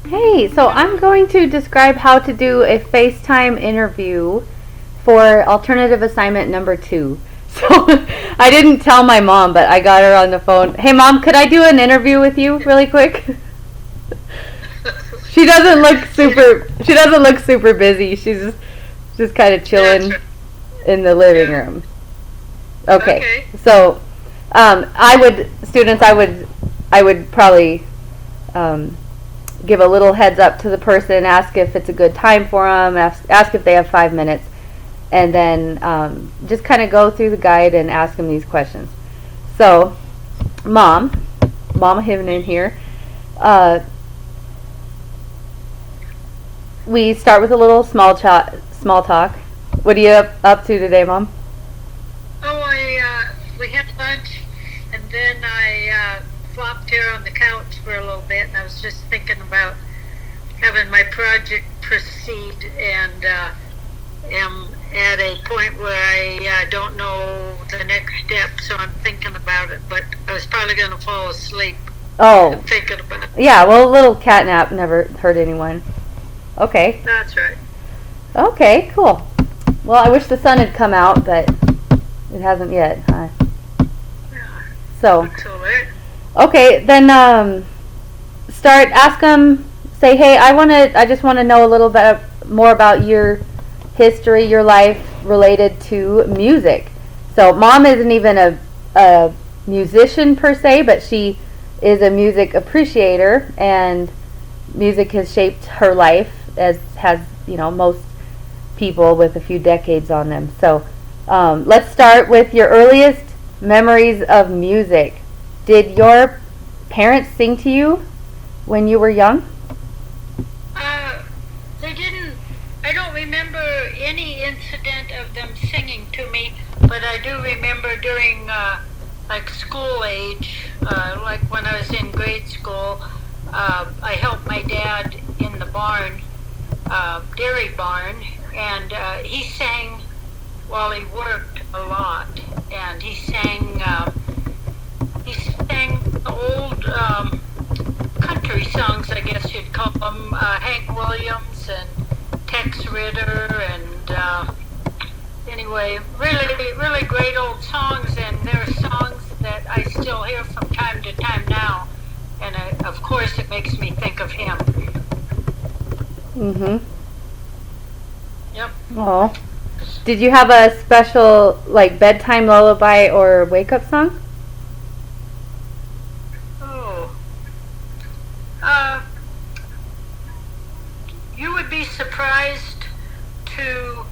Hey, so I'm going to describe how to do a FaceTime interview for alternative assignment number 2. So I didn't tell my mom, but I got her on the phone. Hey, Mom, could I do an interview with you really quick? She doesn't look super. She doesn't look super busy. She's just kind of That's chilling right. in the living Yeah. room. Okay, Okay. so I would students. I would probably um, give a little heads up to the person, ask if it's a good time for them, ask if they have 5 minutes, and then just kind of go through the guide and ask them these questions. So, mom, Mama Hivnen here. Uh, we start with a little small talk. What are you up to today, Mom? Oh, we had lunch, and then I flopped here on the couch for a little bit, and I was just thinking about having my project proceed, and am at a point where I don't know the next step, so I'm thinking about it. But I was probably going to fall asleep Oh, thinking about it. yeah. Well, a little cat nap never hurt anyone. Okay. That's right. Okay. Cool. Well, I wish the sun had come out, but it hasn't yet. Yeah. So, Until then. okay, then start. Ask them. Say, hey, I just want to know a little bit more about your history, your life related to music. So, Mom isn't even a musician per se, but she is a music appreciator, and music has shaped her life, as has most people with a few decades on them. So, let's start with your earliest memories of music. Did your parents sing to you when you were young? Uh, they didn't. I don't remember any incident of them singing to me, but I do remember during like school age, like when I was in grade school, I helped my dad in the barn, dairy barn, and he sang while he worked a lot, and he sang old country songs, I guess you'd call them, Hank Williams and Tex Ritter, and anyway, really, really great old songs, and there are songs that I still hear from time to time now, and of course it makes me think of him. Mm-hmm. Yep. Oh. Did you have a special, like, bedtime lullaby or wake-up song? Oh, uh, you would be surprised to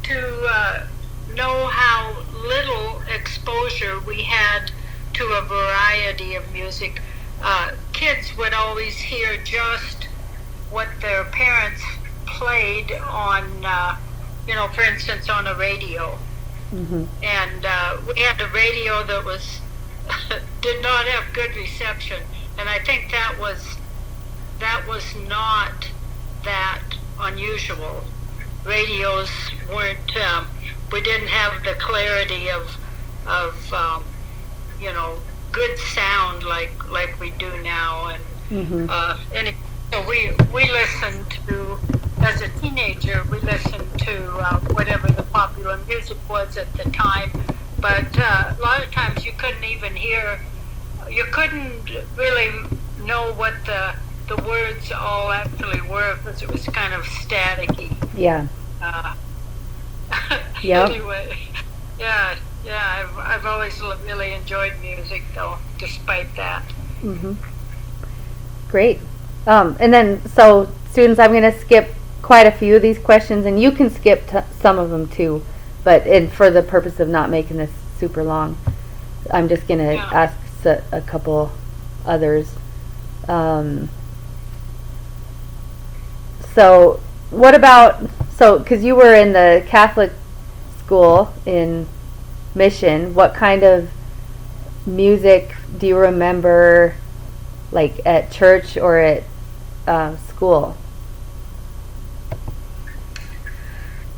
to know how little exposure we had to a variety of music. Kids would always hear just what their parents played on, for instance, on a radio. Mm-hmm. And we had a radio that was did not have good reception, and I think that was not that unusual. Radios weren't. We didn't have the clarity of you know good sound like we do now, and Mm-hmm. and so we listened to, as a teenager, we listened to whatever the popular music was at the time, but a lot of times you couldn't really know what the words all actually were, because it was kind of staticky. Yeah. Uh, Yep. anyway, yeah, yeah, I've always really enjoyed music, though, despite that. Mm-hmm. Great. And then, so students, I'm going to skip quite a few of these questions, and you can skip some of them too. But for the purpose of not making this super long, I'm just going to Yeah. ask a couple others. Um, so, what about because you were in the Catholic school in Mission? What kind of music do you remember, like at church or at school?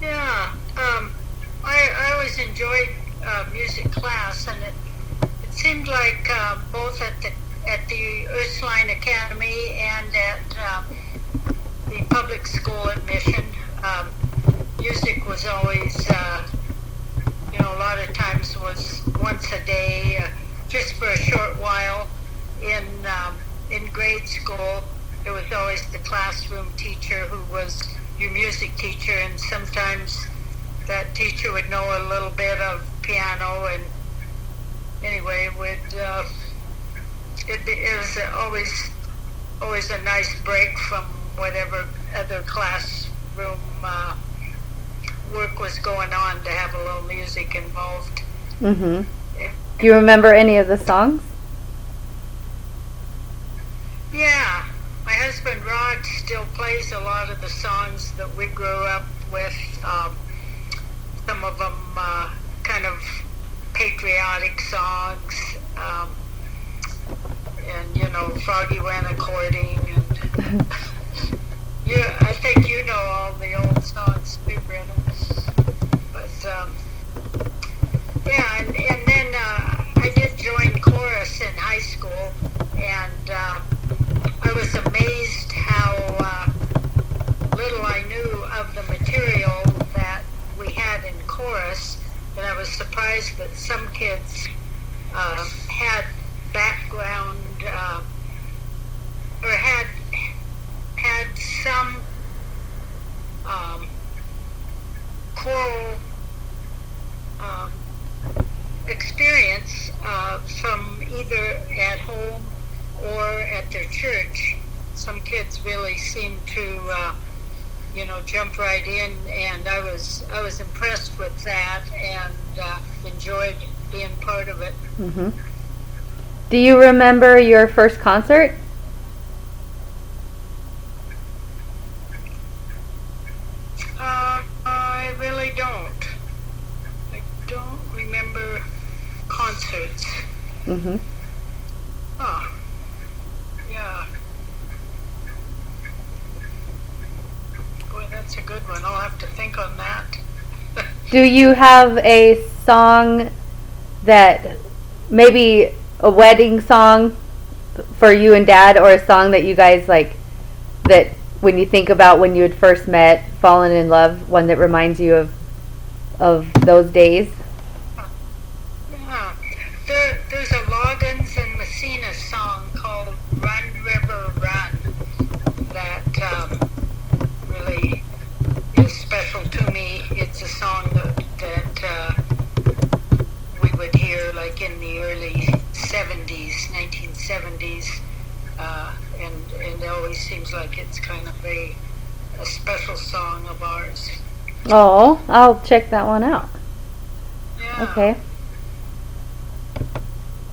Yeah, I always enjoyed music class, and it seemed like both at the Ursuline Academy and at the public school at Mission. Music was always, a lot of times was once a day, just for a short while. In grade school, it was always the classroom teacher who was your music teacher, and sometimes that teacher would know a little bit of piano, and anyway, it was always a nice break from whatever other classroom work was going on to have a little music involved. Mhm. Do you remember any of the songs? Yeah, my husband Rod still plays a lot of the songs that we grew up with. Some of them kind of patriotic songs, and Froggy went a courting, and yeah, I think you know all the old songs too, Brenna. But yeah, and then I did join chorus in high school, and I was amazed how little I knew of the material that we had in chorus, and I was surprised that some kids had background or had some choral experience from either at home or at their church. Some kids really seem to jump right in, and I was impressed with that, and enjoyed being part of it. Mhm. Do you remember your first concert? I really don't. I don't remember concerts. Mhm. Oh, yeah. Boy, that's a good one. I'll have to think on that. Do you have a song that maybe a wedding song for you and Dad, or a song that you guys like, that when you think about when you had first met, fallen in love, one that reminds you of those days? Yeah. There's a Loggins and Messina song called Run River Run that really is special to me. It's a song that we would hear like in the early 70s, 1970s, and it always seems like it's kind of a special song of ours. Oh, I'll check that one out. Yeah. Okay.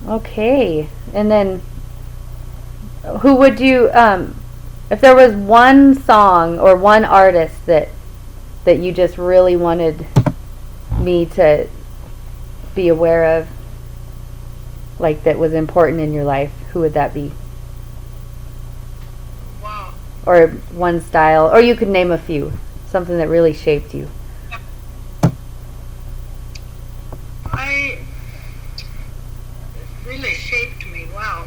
Okay. And then who would you if there was one song or one artist that you just really wanted me to be aware of, like that was important in your life, who would that be? Wow. Or one style, or you could name a few, something that really shaped you. Really shaped me. Wow.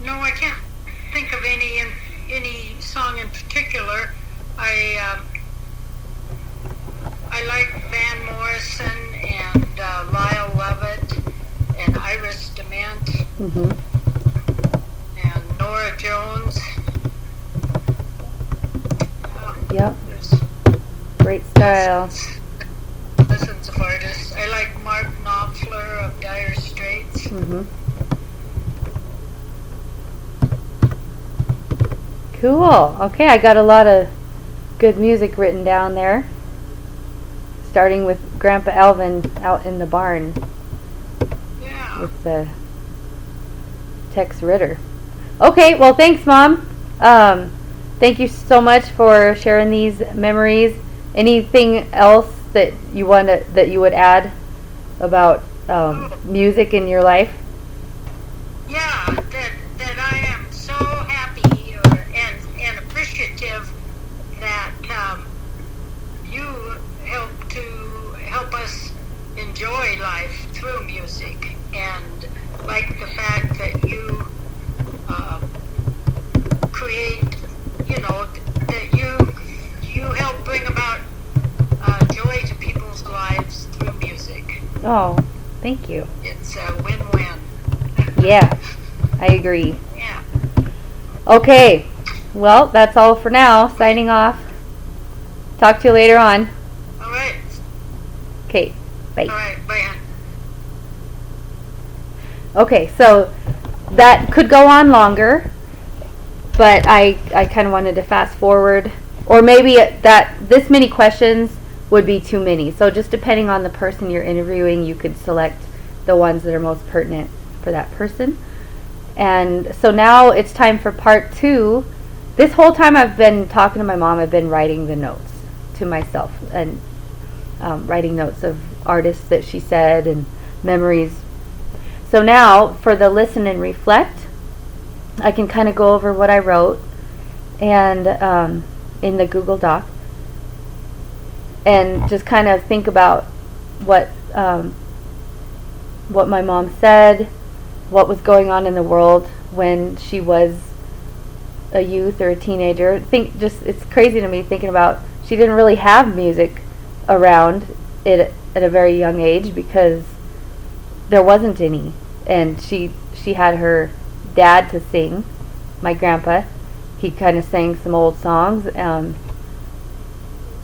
No, I can't think of any song in particular. I like Van Morrison and Lyle Lovett and Iris DeMent Mhm. and Nora Jones. Yep. There's Great style. dozens of artists. I like Mark Knopfler of Dire Straits. Mhm. Cool. Okay, I got a lot of good music written down there. Starting with Grandpa Alvin out in the barn Yeah. with the Tex Ritter. Okay, well thanks, Mom. Thank you so much for sharing these memories. Anything else that you would add about music in your life? Yeah, that I am so happy and appreciative that you help us enjoy life through music, and like the fact that you create, that you help bring about joy to people's lives through music. Oh, thank you. It's a win-win. Yeah, I agree. Yeah. Okay, well, that's all for now. Signing off. Talk to you later on. All right. Okay, bye. All right. Bye. Okay, so that could go on longer, but I kind of wanted to fast forward, or maybe that this many questions would be too many. So just depending on the person you're interviewing, you could select the ones that are most pertinent for that person. And so now it's time for part 2. This whole time I've been talking to my mom, I've been writing the notes to myself and writing notes of artists that she said and memories. So now for the listen and reflect, I can kind of go over what I wrote and in the Google Doc, and just kind of think about what my mom said, what was going on in the world when she was a youth or a teenager. It's crazy to me thinking about she didn't really have music around it at a very young age because there wasn't any, and she had her dad to sing, my grandpa. He kind of sang some old songs.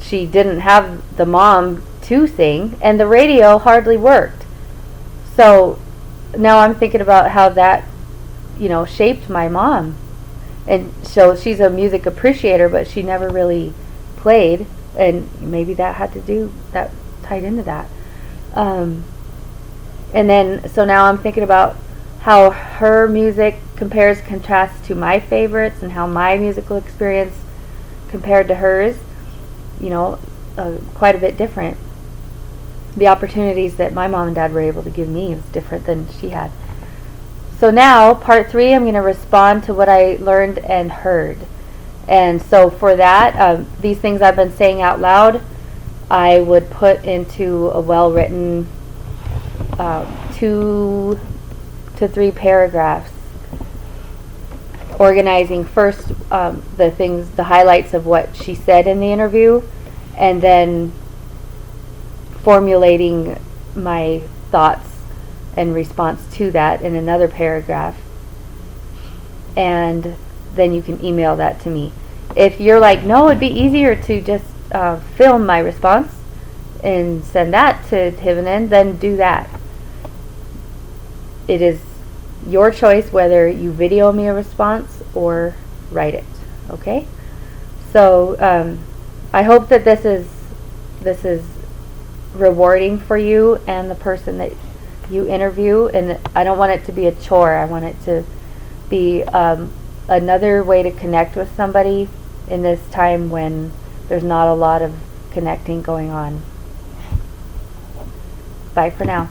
She didn't have the mom to sing, and the radio hardly worked. So now I'm thinking about how that, shaped my mom. And so she's a music appreciator, but she never really played, and maybe that tied into that. And then, so now I'm thinking about how her music contrasts to my favorites, and how my musical experience compared to hers, quite a bit different. The opportunities that my mom and dad were able to give me was different than she had. So now, part 3, I'm going to respond to what I learned and heard. And so for that, these things I've been saying out loud, I would put into a well-written 2 to 3 paragraphs, organizing first the highlights of what she said in the interview, and then formulating my thoughts and response to that in another paragraph. And then you can email that to me. If you're like, no, it'd be easier to just film my response and send that to Hivanen, then do that. It is your choice whether you video me a response or write it. Okay? So I hope that this is rewarding for you and the person that you interview, and I don't want it to be a chore. I want it to be another way to connect with somebody in this time when there's not a lot of connecting going on. Bye for now.